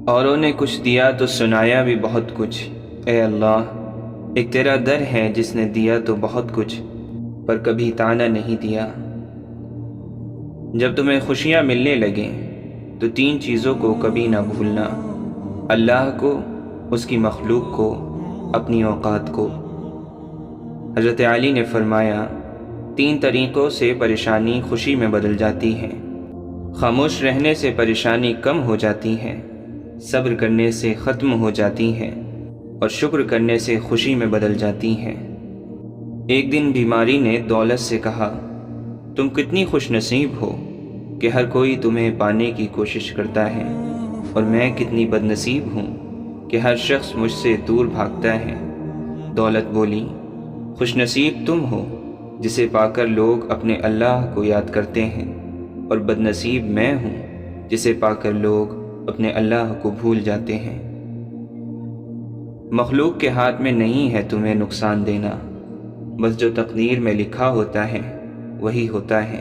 اوروں نے کچھ دیا تو سنایا بھی بہت کچھ۔ اے اللہ، ایک تیرا در ہے جس نے دیا تو بہت کچھ پر کبھی طعنہ نہیں دیا۔ جب تمہیں خوشیاں ملنے لگیں تو تین چیزوں کو کبھی نہ بھولنا: اللہ کو، اس کی مخلوق کو، اپنی اوقات کو۔ حضرت علی نے فرمایا، تین طریقوں سے پریشانی خوشی میں بدل جاتی ہے: خاموش رہنے سے پریشانی کم ہو جاتی ہے، صبر کرنے سے ختم ہو جاتی ہے، اور شکر کرنے سے خوشی میں بدل جاتی ہے۔ ایک دن بیماری نے دولت سے کہا، تم کتنی خوش نصیب ہو کہ ہر کوئی تمہیں پانے کی کوشش کرتا ہے، اور میں کتنی بد نصیب ہوں کہ ہر شخص مجھ سے دور بھاگتا ہے۔ دولت بولی، خوش نصیب تم ہو جسے پا کر لوگ اپنے اللہ کو یاد کرتے ہیں، اور بد نصیب میں ہوں جسے پا کر لوگ اپنے اللہ کو بھول جاتے ہیں۔ مخلوق کے ہاتھ میں نہیں ہے تمہیں نقصان دینا، بس جو تقدیر میں لکھا ہوتا ہے وہی ہوتا ہے۔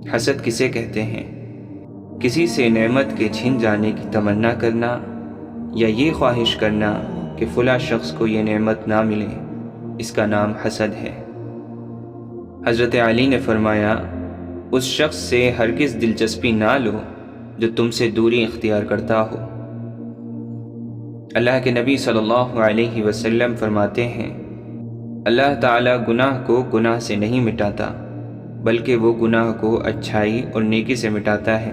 حسد کسے کہتے ہیں؟ کسی سے نعمت کے چھن جانے کی تمنا کرنا، یا یہ خواہش کرنا کہ فلاں شخص کو یہ نعمت نہ ملے، اس کا نام حسد ہے۔ حضرت علی نے فرمایا، اس شخص سے ہرگز دلچسپی نہ لو جو تم سے دوری اختیار کرتا ہو۔ اللہ کے نبی صلی اللہ علیہ وسلم فرماتے ہیں، اللہ تعالیٰ گناہ کو گناہ سے نہیں مٹاتا، بلکہ وہ گناہ کو اچھائی اور نیکی سے مٹاتا ہے۔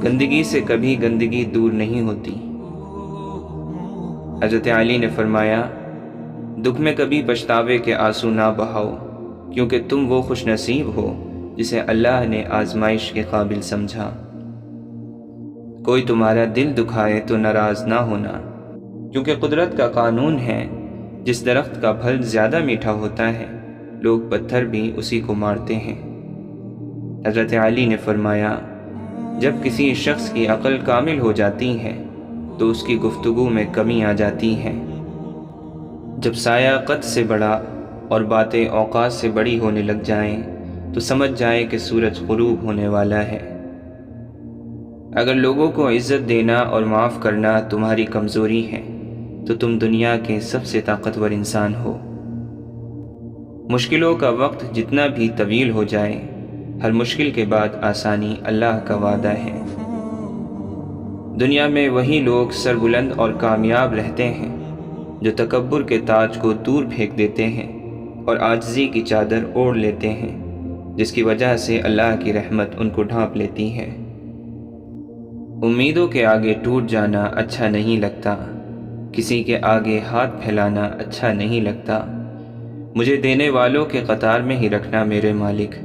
گندگی سے کبھی گندگی دور نہیں ہوتی۔ حضرت علی نے فرمایا، دکھ میں کبھی پچھتاوے کے آنسو نہ بہاؤ، کیونکہ تم وہ خوش نصیب ہو جسے اللہ نے آزمائش کے قابل سمجھا۔ کوئی تمہارا دل دکھائے تو ناراض نہ ہونا، کیونکہ قدرت کا قانون ہے، جس درخت کا پھل زیادہ میٹھا ہوتا ہے لوگ پتھر بھی اسی کو مارتے ہیں۔ حضرت علی نے فرمایا، جب کسی شخص کی عقل کامل ہو جاتی ہے تو اس کی گفتگو میں کمی آ جاتی ہے۔ جب سایہ قد سے بڑا اور باتیں اوقات سے بڑی ہونے لگ جائیں تو سمجھ جائیں کہ سورج غروب ہونے والا ہے۔ اگر لوگوں کو عزت دینا اور معاف کرنا تمہاری کمزوری ہے تو تم دنیا کے سب سے طاقتور انسان ہو۔ مشکلوں کا وقت جتنا بھی طویل ہو جائے، ہر مشکل کے بعد آسانی اللہ کا وعدہ ہے۔ دنیا میں وہی لوگ سربلند اور کامیاب رہتے ہیں جو تکبر کے تاج کو دور پھینک دیتے ہیں اور عاجزی کی چادر اوڑھ لیتے ہیں، جس کی وجہ سے اللہ کی رحمت ان کو ڈھانپ لیتی ہے۔ امیدوں کے آگے ٹوٹ جانا اچھا نہیں لگتا، کسی کے آگے ہاتھ پھیلانا اچھا نہیں لگتا۔ مجھے دینے والوں کے قطار میں ہی رکھنا میرے مالک،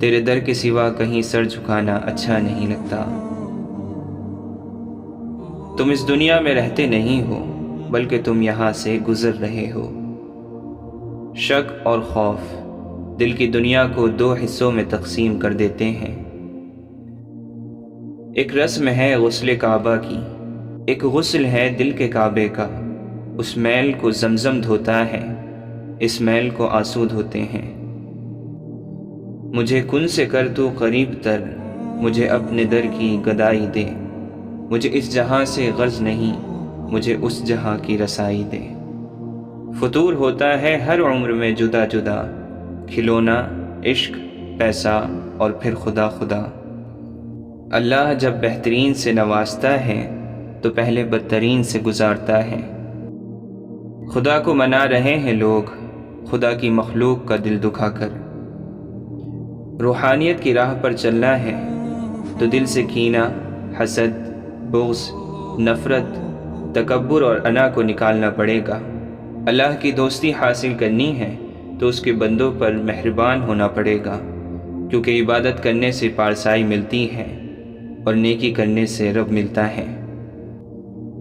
تیرے در کے سوا کہیں سر جھکانا اچھا نہیں لگتا۔ تم اس دنیا میں رہتے نہیں ہو، بلکہ تم یہاں سے گزر رہے ہو۔ شک اور خوف دل کی دنیا کو دو حصوں میں تقسیم کر دیتے ہیں۔ ایک رسم ہے غسل کعبہ کی، ایک غسل ہے دل کے کعبے کا۔ اس میل کو زمزم دھوتا ہے، اس میل کو آنسو دھوتے ہیں۔ مجھے کن سے کر تو قریب تر، مجھے اپنے در کی گدائی دے۔ مجھے اس جہاں سے غرض نہیں، مجھے اس جہاں کی رسائی دے۔ فطور ہوتا ہے ہر عمر میں جدا جدا، کھلونا، عشق، پیسہ اور پھر خدا خدا۔ اللہ جب بہترین سے نوازتا ہے تو پہلے بدترین سے گزارتا ہے۔ خدا کو منا رہے ہیں لوگ، خدا کی مخلوق کا دل دکھا کر۔ روحانیت کی راہ پر چلنا ہے تو دل سے کینہ، حسد، بغض، نفرت، تکبر اور انا کو نکالنا پڑے گا۔ اللہ کی دوستی حاصل کرنی ہے تو اس کے بندوں پر مہربان ہونا پڑے گا، کیونکہ عبادت کرنے سے پارسائی ملتی ہے اور نیکی کرنے سے رب ملتا ہے۔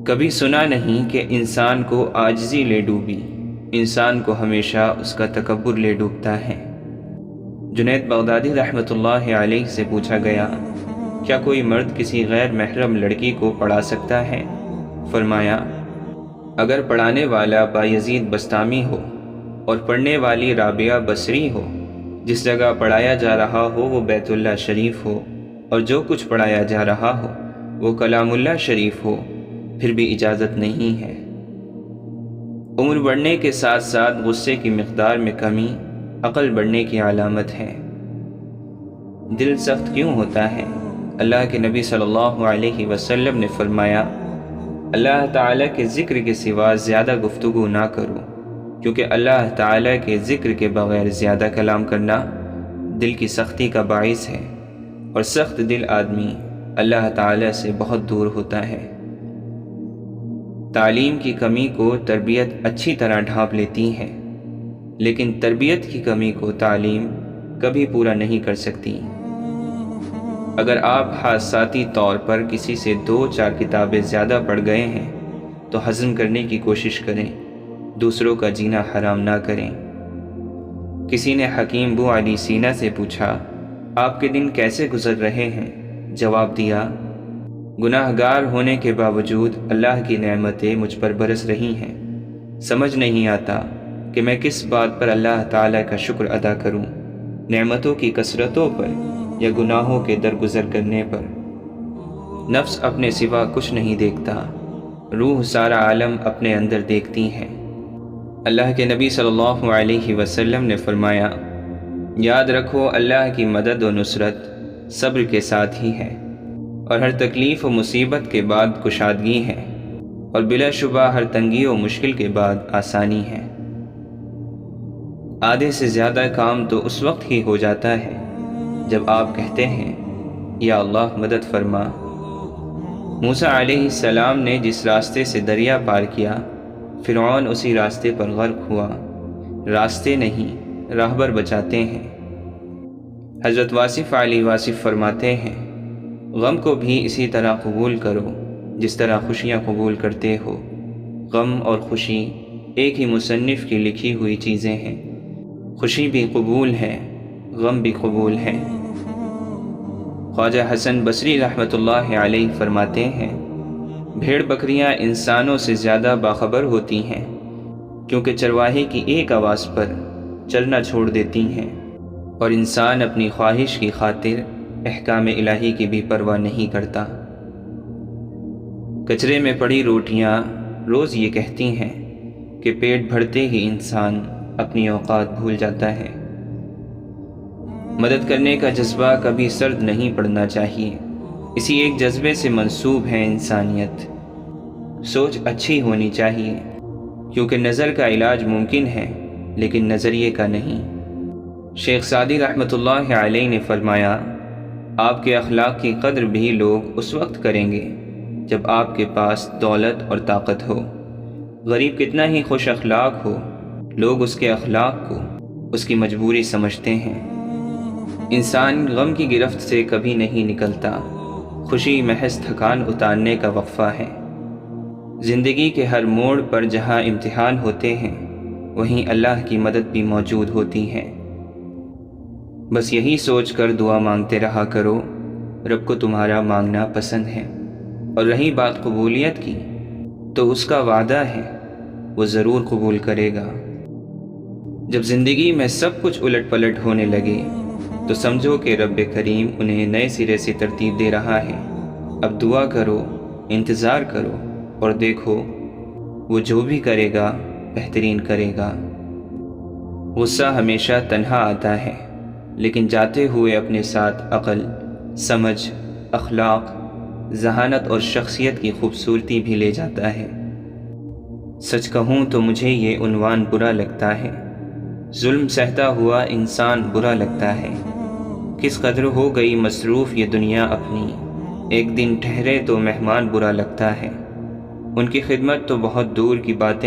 کبھی سنا نہیں کہ انسان کو عاجزی لے ڈوبی، انسان کو ہمیشہ اس کا تکبر لے ڈوبتا ہے۔ جنید بغدادی رحمۃ اللہ علیہ سے پوچھا گیا، کیا کوئی مرد کسی غیر محرم لڑکی کو پڑھا سکتا ہے؟ فرمایا، اگر پڑھانے والا بایزید بستامی ہو اور پڑھنے والی رابعہ بصری ہو، جس جگہ پڑھایا جا رہا ہو وہ بیت اللہ شریف ہو، اور جو کچھ پڑھایا جا رہا ہو وہ کلام اللہ شریف ہو پھر بھی اجازت نہیں ہے۔ عمر بڑھنے کے ساتھ ساتھ غصے کی مقدار میں کمی عقل بڑھنے کی علامت ہے۔ دل سخت کیوں ہوتا ہے؟ اللہ کے نبی صلی اللہ علیہ وسلم نے فرمایا، اللہ تعالیٰ کے ذکر کے سوا زیادہ گفتگو نہ کرو، کیونکہ اللہ تعالیٰ کے ذکر کے بغیر زیادہ کلام کرنا دل کی سختی کا باعث ہے، اور سخت دل آدمی اللہ تعالیٰ سے بہت دور ہوتا ہے۔ تعلیم کی کمی کو تربیت اچھی طرح ڈھانپ لیتی ہے، لیکن تربیت کی کمی کو تعلیم کبھی پورا نہیں کر سکتی۔ اگر آپ حادثاتی طور پر کسی سے 2-4 کتابیں زیادہ پڑھ گئے ہیں تو ہضم کرنے کی کوشش کریں، دوسروں کا جینا حرام نہ کریں۔ کسی نے حکیم بو علی سینا سے پوچھا، آپ کے دن کیسے گزر رہے ہیں؟ جواب دیا، گناہ گار ہونے کے باوجود اللہ کی نعمتیں مجھ پر برس رہی ہیں، سمجھ نہیں آتا کہ میں کس بات پر اللہ تعالیٰ کا شکر ادا کروں، نعمتوں کی کثرتوں پر یا گناہوں کے درگزر کرنے پر۔ نفس اپنے سوا کچھ نہیں دیکھتا، روح سارا عالم اپنے اندر دیکھتی ہے۔ اللہ کے نبی صلی اللہ علیہ وسلم نے فرمایا، یاد رکھو اللہ کی مدد و نصرت صبر کے ساتھ ہی ہے، اور ہر تکلیف و مصیبت کے بعد کشادگی ہے، اور بلا شبہ ہر تنگی و مشکل کے بعد آسانی ہے۔ آدھے سے زیادہ کام تو اس وقت ہی ہو جاتا ہے جب آپ کہتے ہیں، یا اللہ مدد فرما۔ موسیٰ علیہ السلام نے جس راستے سے دریا پار کیا، فرعون اسی راستے پر غرق ہوا۔ راستے نہیں، راہبر بچاتے ہیں۔ حضرت واصف علی واصف فرماتے ہیں، غم کو بھی اسی طرح قبول کرو جس طرح خوشیاں قبول کرتے ہو۔ غم اور خوشی ایک ہی مصنف کی لکھی ہوئی چیزیں ہیں۔ خوشی بھی قبول ہے، غم بھی قبول ہے۔ خواجہ حسن بصری رحمۃ اللہ علیہ فرماتے ہیں، بھیڑ بکریاں انسانوں سے زیادہ باخبر ہوتی ہیں، کیونکہ چرواہے کی ایک آواز پر چرنا چھوڑ دیتی ہیں، اور انسان اپنی خواہش کی خاطر احکام الہی کی بھی پرواہ نہیں کرتا۔ کچرے میں پڑی روٹیاں روز یہ کہتی ہیں کہ پیٹ بھرتے ہی انسان اپنی اوقات بھول جاتا ہے۔ مدد کرنے کا جذبہ کبھی سرد نہیں پڑنا چاہیے، اسی ایک جذبے سے منسوب ہے انسانیت۔ سوچ اچھی ہونی چاہیے، کیونکہ نظر کا علاج ممکن ہے لیکن نظریے کا نہیں۔ شیخ سعدی رحمۃ اللہ علیہ نے فرمایا، آپ کے اخلاق کی قدر بھی لوگ اس وقت کریں گے جب آپ کے پاس دولت اور طاقت ہو۔ غریب کتنا ہی خوش اخلاق ہو، لوگ اس کے اخلاق کو اس کی مجبوری سمجھتے ہیں۔ انسان غم کی گرفت سے کبھی نہیں نکلتا، خوشی محض تھکان اتارنے کا وقفہ ہے۔ زندگی کے ہر موڑ پر جہاں امتحان ہوتے ہیں، وہیں اللہ کی مدد بھی موجود ہوتی ہے۔ بس یہی سوچ کر دعا مانگتے رہا کرو، رب کو تمہارا مانگنا پسند ہے۔ اور رہی بات قبولیت کی، تو اس کا وعدہ ہے وہ ضرور قبول کرے گا۔ جب زندگی میں سب کچھ الٹ پلٹ ہونے لگے تو سمجھو کہ رب کریم انہیں نئے سرے سے ترتیب دے رہا ہے۔ اب دعا کرو، انتظار کرو، اور دیکھو وہ جو بھی کرے گا بہترین کرے گا۔ غصہ ہمیشہ تنہا آتا ہے، لیکن جاتے ہوئے اپنے ساتھ عقل، سمجھ، اخلاق، ذہانت اور شخصیت کی خوبصورتی بھی لے جاتا ہے۔ سچ کہوں تو مجھے یہ عنوان برا لگتا ہے، ظلم سہتا ہوا انسان برا لگتا ہے۔ کس قدر ہو گئی مصروف یہ دنیا اپنی، ایک دن ٹھہرے تو مہمان برا لگتا ہے۔ ان کی خدمت تو بہت دور کی باتیں